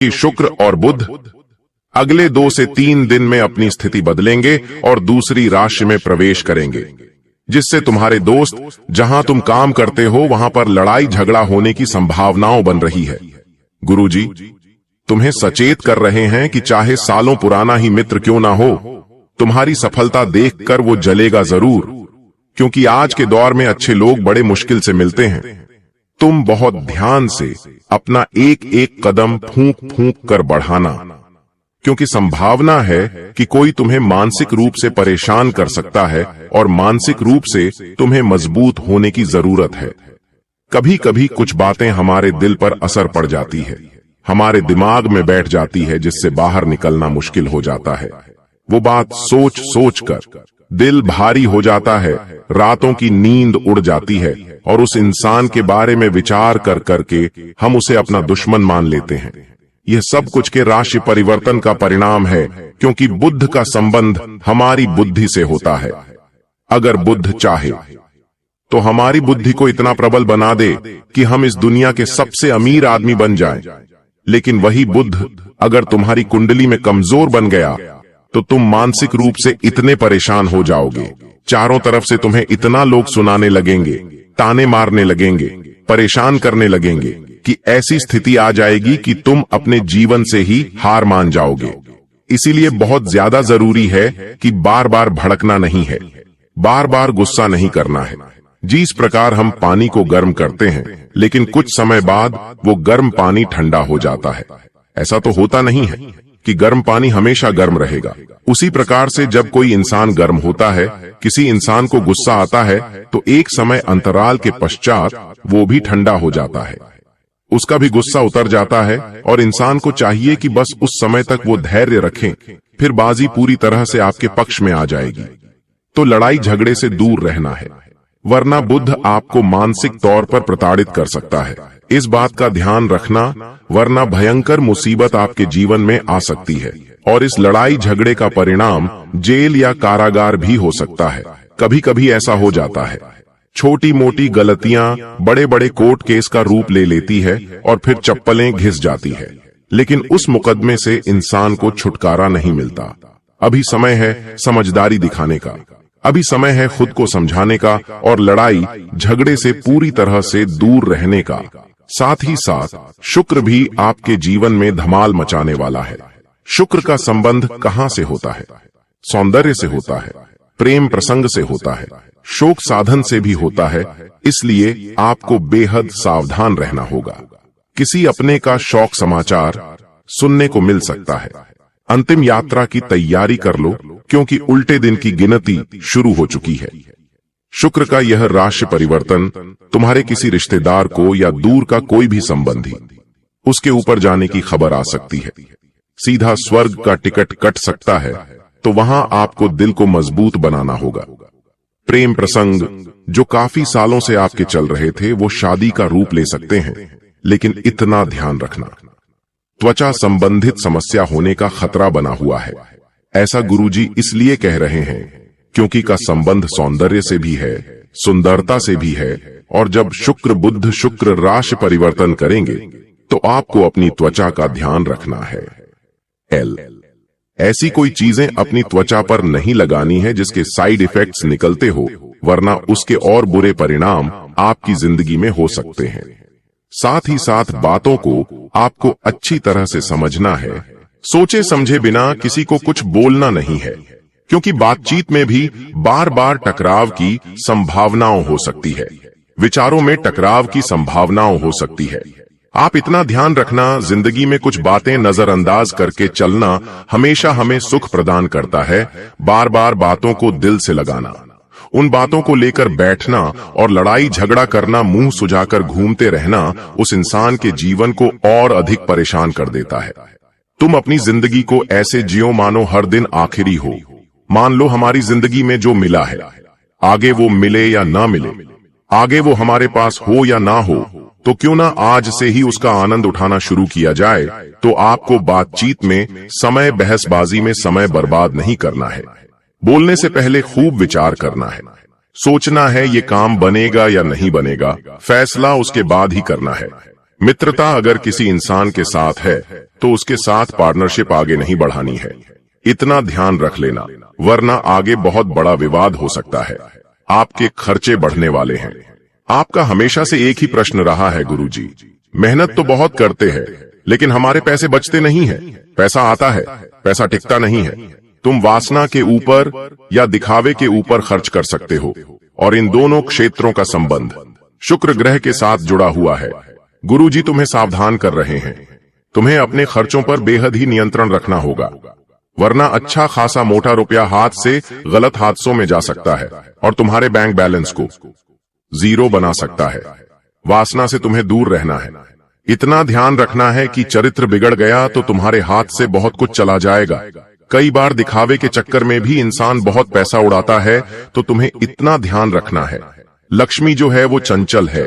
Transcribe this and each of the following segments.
क्योंकि शुक्र और बुध अगले 2 से 3 दिन में अपनी स्थिति बदलेंगे और दूसरी राशि में प्रवेश करेंगे, जिससे तुम्हारे दोस्त जहां तुम काम करते हो वहां पर लड़ाई झगड़ा होने की संभावनाओं बन रही है। गुरुजी तुम्हें सचेत कर रहे हैं कि चाहे सालों पुराना ही मित्र क्यों ना हो, तुम्हारी सफलता देखकर वो जलेगा जरूर, क्योंकि आज के दौर में अच्छे लोग बड़े मुश्किल से मिलते हैं। तुम बहुत ध्यान से अपना एक एक कदम फूंक फूंक कर बढ़ाना, क्योंकि संभावना है कि कोई तुम्हें मानसिक रूप से परेशान कर सकता है और मानसिक रूप से तुम्हें मजबूत होने की जरूरत है। कभी कभी कुछ बातें हमारे दिल पर असर पड़ जाती है, हमारे दिमाग में बैठ जाती है, जिससे बाहर निकलना मुश्किल हो जाता है। वो बात सोच सोच कर दिल भारी हो जाता है, रातों की नींद उड़ जाती है और उस इंसान के बारे में विचार कर करके हम उसे अपना दुश्मन मान लेते हैं। यह सब कुछ के राशि परिवर्तन का परिणाम है, क्योंकि बुध का संबंध हमारी बुद्धि से होता है। अगर बुध चाहे तो हमारी बुद्धि को इतना प्रबल बना दे कि हम इस दुनिया के सबसे अमीर आदमी बन जाएं, लेकिन वही बुध अगर तुम्हारी कुंडली में कमजोर बन गया तो तुम मानसिक रूप से इतने परेशान हो जाओगे, चारों तरफ से तुम्हें इतना लोग सुनाने लगेंगे, ताने मारने लगेंगे, परेशान करने लगेंगे कि ऐसी स्थिति आ जाएगी कि तुम अपने जीवन से ही हार मान जाओगे। इसीलिए बहुत ज्यादा जरूरी है कि बार बार भड़कना नहीं है, बार बार गुस्सा नहीं करना है। जिस प्रकार हम पानी को गर्म करते हैं, लेकिन कुछ समय बाद वो गर्म पानी ठंडा हो जाता है, ऐसा तो होता नहीं है कि गर्म पानी हमेशा गर्म रहेगा। उसी प्रकार से जब कोई इंसान गर्म होता है, किसी इंसान को गुस्सा आता है, तो एक समय अंतराल के पश्चात वो भी ठंडा हो जाता है, उसका भी गुस्सा उतर जाता है और इंसान को चाहिए कि बस उस समय तक वो धैर्य रखें, फिर बाजी पूरी तरह से आपके पक्ष में आ जाएगी। तो लड़ाई झगड़े से दूर रहना है, वरना बुध आपको मानसिक तौर पर प्रताड़ित कर सकता है। इस बात का ध्यान रखना, वरना भयंकर मुसीबत आपके जीवन में आ सकती है और इस लड़ाई झगड़े का परिणाम जेल या कारागार भी हो सकता है। कभी कभी ऐसा हो जाता है, छोटी मोटी गलतियां बड़े बड़े कोर्ट केस का रूप ले लेती है और फिर चप्पलें घिस जाती है, लेकिन उस मुकदमे से इंसान को छुटकारा नहीं मिलता। अभी समय है समझदारी दिखाने का, अभी समय है खुद को समझाने का और लड़ाई झगड़े से पूरी तरह से दूर रहने का। साथ ही साथ शुक्र भी आपके जीवन में धमाल मचाने वाला है। शुक्र का संबंध कहां से होता है? सौंदर्य से होता है, प्रेम प्रसंग से होता है, शोक साधन से भी होता है। इसलिए आपको बेहद सावधान रहना होगा। किसी अपने का शौक समाचार सुनने को मिल सकता है। अंतिम यात्रा की तैयारी कर लो, क्योंकि उल्टे दिन की गिनती शुरू हो चुकी है। शुक्र का यह राशि परिवर्तन तुम्हारे किसी रिश्तेदार को या दूर का कोई भी संबंधी, उसके ऊपर जाने की खबर आ सकती है। सीधा स्वर्ग का टिकट कट सकता है, तो वहां आपको दिल को मजबूत बनाना होगा। प्रेम प्रसंग जो काफी सालों से आपके चल रहे थे, वो शादी का रूप ले सकते हैं, लेकिन इतना ध्यान रखना, त्वचा संबंधित समस्या होने का खतरा बना हुआ है। ऐसा गुरुजी इसलिए कह रहे हैं क्योंकि का संबंध सौंदर्य से भी है, सुंदरता से भी है, और जब शुक्र बुध शुक्र राशि परिवर्तन करेंगे तो आपको अपनी त्वचा का ध्यान रखना है। ऐसी कोई चीजें अपनी त्वचा पर नहीं लगानी है जिसके साइड इफेक्ट्स निकलते हो, वरना उसके और बुरे परिणाम आपकी जिंदगी में हो सकते हैं। साथ ही साथ बातों को आपको अच्छी तरह से समझना है। सोचे समझे बिना किसी को कुछ बोलना नहीं है, क्योंकि बातचीत में भी बार बार टकराव की संभावनाओं हो सकती है, विचारों में टकराव की संभावनाओं हो सकती है। आप इतना ध्यान रखना, जिंदगी में कुछ बातें नजरअंदाज करके चलना हमेशा हमें सुख प्रदान करता है। बार बार बातों को दिल से लगाना, उन बातों को लेकर बैठना और लड़ाई झगड़ा करना, मुंह सुझाकर घूमते रहना उस इंसान के जीवन को और अधिक परेशान कर देता है। तुम अपनी जिंदगी को ऐसे जियो मानो हर दिन आखिरी हो। मान लो हमारी जिंदगी में जो मिला है, आगे वो मिले या ना मिले, आगे वो हमारे पास हो या ना हो, तो क्यों ना आज से ही उसका आनंद उठाना शुरू किया जाए। तो आपको बातचीत में समय, बहसबाजी में समय बर्बाद नहीं करना है। बोलने से पहले खूब विचार करना है, सोचना है ये काम बनेगा या नहीं बनेगा, फैसला उसके बाद ही करना है। मित्रता अगर किसी इंसान के साथ है तो उसके साथ पार्टनरशिप आगे नहीं बढ़ानी है। इतना ध्यान रख लेना, वरना आगे बहुत बड़ा विवाद हो सकता है। आपके खर्चे बढ़ने वाले हैं। आपका हमेशा से एक ही प्रश्न रहा है, गुरुजी, मेहनत तो बहुत करते हैं लेकिन हमारे पैसे बचते नहीं है। पैसा आता है, पैसा टिकता नहीं है। तुम वासना के ऊपर या दिखावे के ऊपर खर्च कर सकते हो, और इन दोनों क्षेत्रों का संबंध शुक्र ग्रह के साथ जुड़ा हुआ है। गुरुजी तुम्हें सावधान कर रहे हैं। तुम्हें अपने खर्चों पर बेहद ही नियंत्रण रखना होगा, वरना अच्छा खासा मोटा रुपया हाथ से गलत हादसों में जा सकता है और तुम्हारे बैंक बैलेंस को जीरो बना सकता है। वासना से तुम्हें दूर रहना है। इतना ध्यान रखना है कि चरित्र बिगड़ गया तो तुम्हारे हाथ से बहुत कुछ चला जाएगा। कई बार दिखावे के चक्कर में भी इंसान बहुत पैसा उड़ाता है, तो तुम्हें इतना ध्यान रखना है। लक्ष्मी जो है वो चंचल है,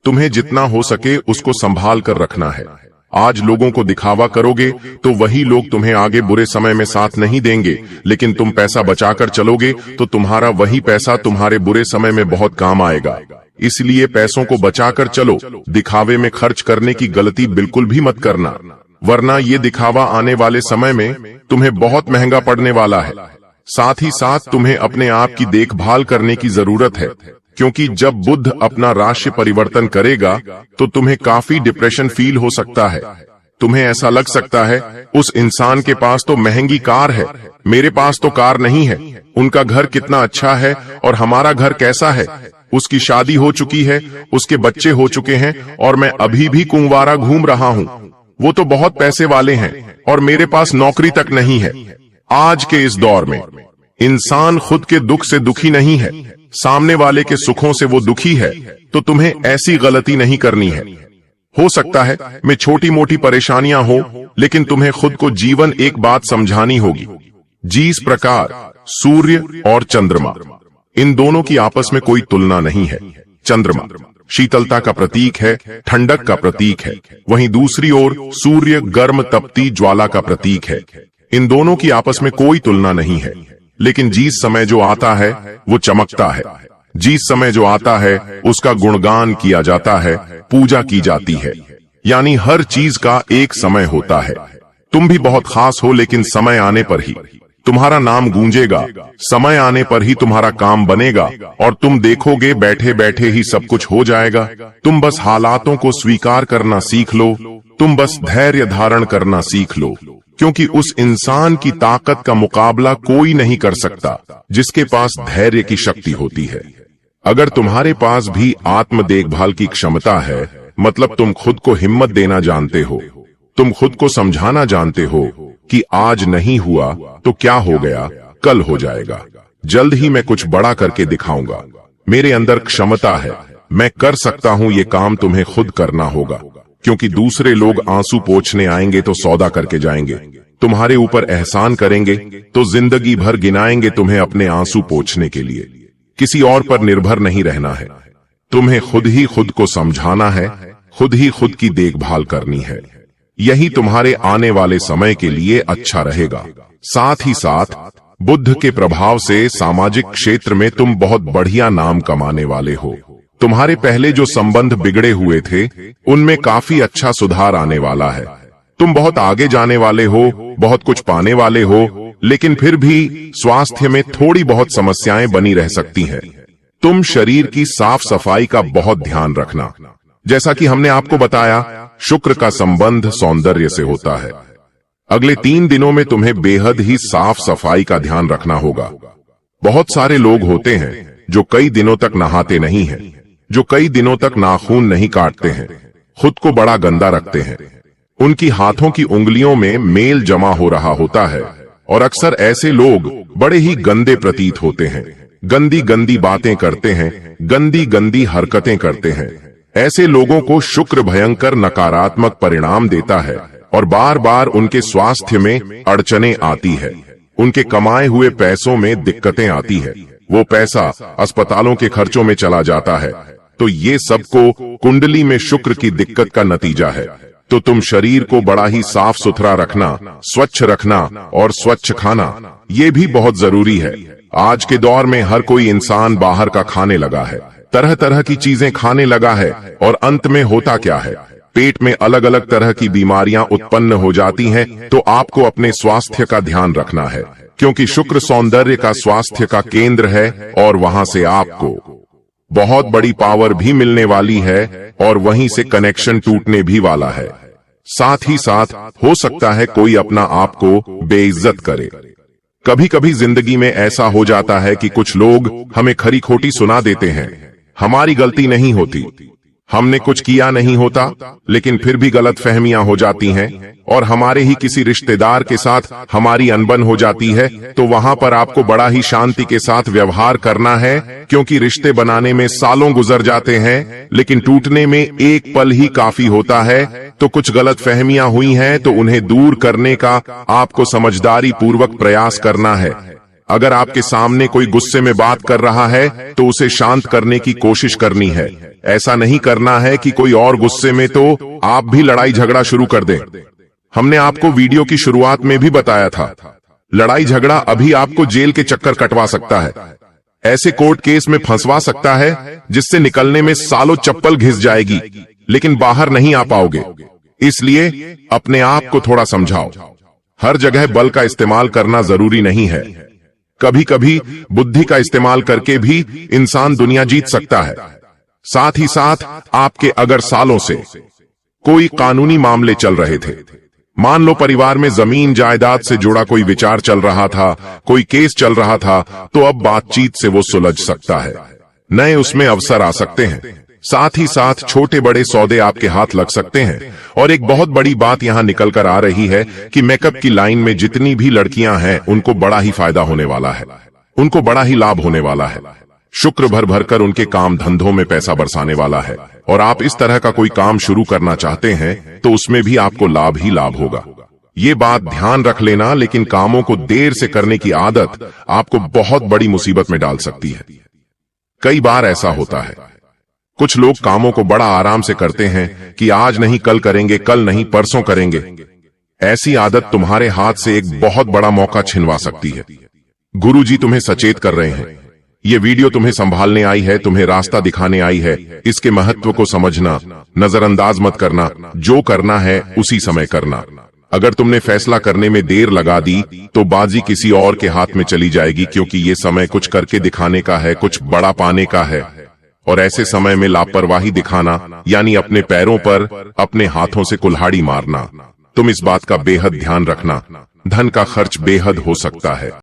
तुम्हें जितना हो सके उसको संभाल कर रखना है। आज लोगों को दिखावा करोगे तो वही लोग तुम्हें आगे बुरे समय में साथ नहीं देंगे, लेकिन तुम पैसा बचाकर चलोगे तो तुम्हारा वही पैसा तुम्हारे बुरे समय में बहुत काम आएगा। इसलिए पैसों को बचाकर चलो। दिखावे में खर्च करने की गलती बिल्कुल भी मत करना, वरना ये दिखावा आने वाले समय में तुम्हें बहुत महंगा पड़ने वाला है। साथ ही साथ तुम्हें अपने आप की देखभाल करने की जरूरत है, क्योंकि जब बुध अपना राशि परिवर्तन करेगा तो तुम्हें काफी डिप्रेशन फील हो सकता है। तुम्हें ऐसा लग सकता है उस इंसान के पास तो महंगी कार है, मेरे पास तो कार नहीं है। उनका घर कितना अच्छा है और हमारा घर कैसा है। उसकी शादी हो चुकी है, उसके बच्चे हो चुके हैं और मैं अभी भी कुंवारा घूम रहा हूँ। वो तो बहुत पैसे वाले हैं और मेरे पास नौकरी तक नहीं है। आज के इस दौर में इंसान खुद के दुख से दुखी नहीं है, सामने वाले के सुखों से वो दुखी है। तो तुम्हें ऐसी गलती नहीं करनी है। हो सकता है मैं छोटी मोटी परेशानियां हो, लेकिन तुम्हें खुद को जीवन एक बात समझानी होगी। जिस प्रकार सूर्य और चंद्रमा, इन दोनों की आपस में कोई तुलना नहीं है। चंद्रमा शीतलता का प्रतीक है, ठंडक का प्रतीक है, वहीं दूसरी ओर सूर्य गर्म तपती ज्वाला का प्रतीक है। इन दोनों की आपस में कोई तुलना नहीं है, लेकिन जिस समय जो आता है वो चमकता है। जिस समय जो आता है उसका गुणगान किया जाता है, पूजा की जाती है। यानी हर चीज का एक समय होता है। तुम भी बहुत खास हो, लेकिन समय आने पर ही तुम्हारा नाम गूंजेगा। समय आने पर ही तुम्हारा काम बनेगा और तुम देखोगे बैठे बैठे ही सब कुछ हो जाएगा। तुम बस हालातों को स्वीकार करना सीख लो। तुम बस धैर्य धारण करना सीख लो, क्योंकि उस इंसान की ताकत का मुकाबला कोई नहीं कर सकता जिसके पास धैर्य की शक्ति होती है। अगर तुम्हारे पास भी आत्म देखभाल की क्षमता है, मतलब तुम खुद को हिम्मत देना जानते हो, तुम खुद को समझाना जानते हो कि आज नहीं हुआ तो क्या हो गया, कल हो जाएगा। जल्द ही मैं कुछ बड़ा करके दिखाऊंगा। मेरे अंदर क्षमता है, मैं कर सकता हूं। ये काम तुम्हें खुद करना होगा, क्योंकि दूसरे लोग आंसू पोंछने आएंगे तो सौदा करके जाएंगे। तुम्हारे ऊपर एहसान करेंगे तो जिंदगी भर गिनाएंगे तुम्हें अपने आंसू पोंछने के लिए। किसी और पर निर्भर नहीं रहना है। तुम्हें खुद ही खुद को समझाना है, खुद ही खुद की देखभाल करनी है। यही तुम्हारे आने वाले समय के लिए अच्छा रहेगा। साथ ही साथ बुध के प्रभाव से सामाजिक क्षेत्र में तुम बहुत बढ़िया नाम कमाने वाले हो। तुम्हारे पहले जो संबंध बिगड़े हुए थे उनमें काफी अच्छा सुधार आने वाला है। तुम बहुत आगे जाने वाले हो, बहुत कुछ पाने वाले हो, लेकिन फिर भी स्वास्थ्य में थोड़ी बहुत समस्याएं बनी रह सकती हैं। तुम शरीर की साफ सफाई का बहुत ध्यान रखना। जैसा कि हमने आपको बताया, शुक्र का संबंध सौंदर्य से होता है। अगले 3 दिनों में तुम्हें बेहद ही साफ सफाई का ध्यान रखना होगा। बहुत सारे लोग होते हैं जो कई दिनों तक नहाते नहीं हैं, जो कई दिनों तक नाखून नहीं काटते हैं, खुद को बड़ा गंदा रखते हैं। उनकी हाथों की उंगलियों में मेल जमा हो रहा होता है और अक्सर ऐसे लोग बड़े ही गंदे प्रतीत होते हैं। गंदी गंदी बातें करते हैं, गंदी गंदी हरकतें करते हैं। ऐसे लोगों को शुक्र भयंकर नकारात्मक परिणाम देता है और बार बार उनके स्वास्थ्य में अड़चनें आती है। उनके कमाए हुए पैसों में दिक्कतें आती है। वो पैसा अस्पतालों के खर्चों में चला जाता है। तो ये सबको कुंडली में शुक्र की दिक्कत का नतीजा है। तो तुम शरीर को बड़ा ही साफ सुथरा रखना, स्वच्छ रखना और स्वच्छ खाना, ये भी बहुत जरूरी है। आज के दौर में हर कोई इंसान बाहर का खाने लगा है, तरह तरह की चीजें खाने लगा है, और अंत में होता क्या है, पेट में अलग अलग तरह की बीमारियां उत्पन्न हो जाती हैं, तो आपको अपने स्वास्थ्य का ध्यान रखना है, क्योंकि शुक्र सौंदर्य का स्वास्थ्य का केंद्र है और वहां से आपको बहुत बड़ी पावर भी मिलने वाली है और वहीं से कनेक्शन टूटने भी वाला है। साथ ही साथ हो सकता है कोई अपना आपको बेइज्जत करे। कभी कभी जिंदगी में ऐसा हो जाता है कि कुछ लोग हमें खरी खोटी सुना देते हैं। हमारी गलती नहीं होती, हमने कुछ किया नहीं होता, लेकिन फिर भी गलत फहमियां हो जाती हैं और हमारे ही किसी रिश्तेदार के साथ हमारी अनबन हो जाती है, तो वहां पर आपको बड़ा ही शांति के साथ व्यवहार करना है, क्योंकि रिश्ते बनाने में सालों गुजर जाते हैं लेकिन टूटने में एक पल ही काफी होता है। तो कुछ गलत फहमियां हुई हैं तो उन्हें दूर करने का आपको समझदारी पूर्वक प्रयास करना है। अगर आपके सामने कोई गुस्से में बात कर रहा है तो उसे शांत करने की कोशिश करनी है। ऐसा नहीं करना है कि कोई और गुस्से में तो आप भी लड़ाई झगड़ा शुरू कर दें। हमने आपको वीडियो की शुरुआत में भी बताया था, लड़ाई झगड़ा अभी आपको जेल के चक्कर कटवा सकता है, ऐसे कोर्ट केस में फंसवा सकता है जिससे निकलने में सालों चप्पल घिस जाएगी, लेकिन बाहर नहीं आ पाओगे। इसलिए अपने आप को थोड़ा समझाओ। हर जगह बल का इस्तेमाल करना जरूरी नहीं है। कभी कभी बुद्धि का इस्तेमाल करके भी इंसान दुनिया जीत सकता है। साथ ही साथ आपके अगर सालों से कोई कानूनी मामले चल रहे थे, मान लो परिवार में जमीन जायदाद से जुड़ा कोई विचार चल रहा था, कोई केस चल रहा था, तो अब बातचीत से वो सुलझ सकता है, नए उसमें अवसर आ सकते हैं। साथ ही साथ छोटे बड़े सौदे आपके हाथ लग सकते हैं। और एक बहुत बड़ी बात यहां निकल कर आ रही है कि मेकअप की लाइन में जितनी भी लड़कियां हैं उनको बड़ा ही फायदा होने वाला है, उनको बड़ा ही लाभ होने वाला है। शुक्र भर भर कर उनके काम धंधों में पैसा बरसाने वाला है, और आप इस तरह का कोई काम शुरू करना चाहते हैं तो उसमें भी आपको लाभ ही लाभ होगा। ये बात ध्यान रख लेना, लेकिन कामों को देर से करने की आदत आपको बहुत बड़ी मुसीबत में डाल सकती है। कई बार ऐसा होता है, कुछ लोग कामों को बड़ा आराम से करते हैं कि आज नहीं कल करेंगे, कल नहीं परसों करेंगे। ऐसी आदत तुम्हारे हाथ से एक बहुत बड़ा मौका छिनवा सकती है। गुरुजी तुम्हें सचेत कर रहे हैं, ये वीडियो तुम्हें संभालने आई है, तुम्हें रास्ता दिखाने आई है। इसके महत्व को समझना, नजरअंदाज मत करना, जो करना है उसी समय करना। अगर तुमने फैसला करने में देर लगा दी तो बाजी किसी और के हाथ में चली जाएगी, क्योंकि ये समय कुछ करके दिखाने का है, कुछ बड़ा पाने का है। और ऐसे समय में लापरवाही दिखाना यानी अपने पैरों पर अपने हाथों से कुल्हाड़ी मारना, तुम इस बात का बेहद ध्यान रखना, धन का खर्च बेहद हो सकता है।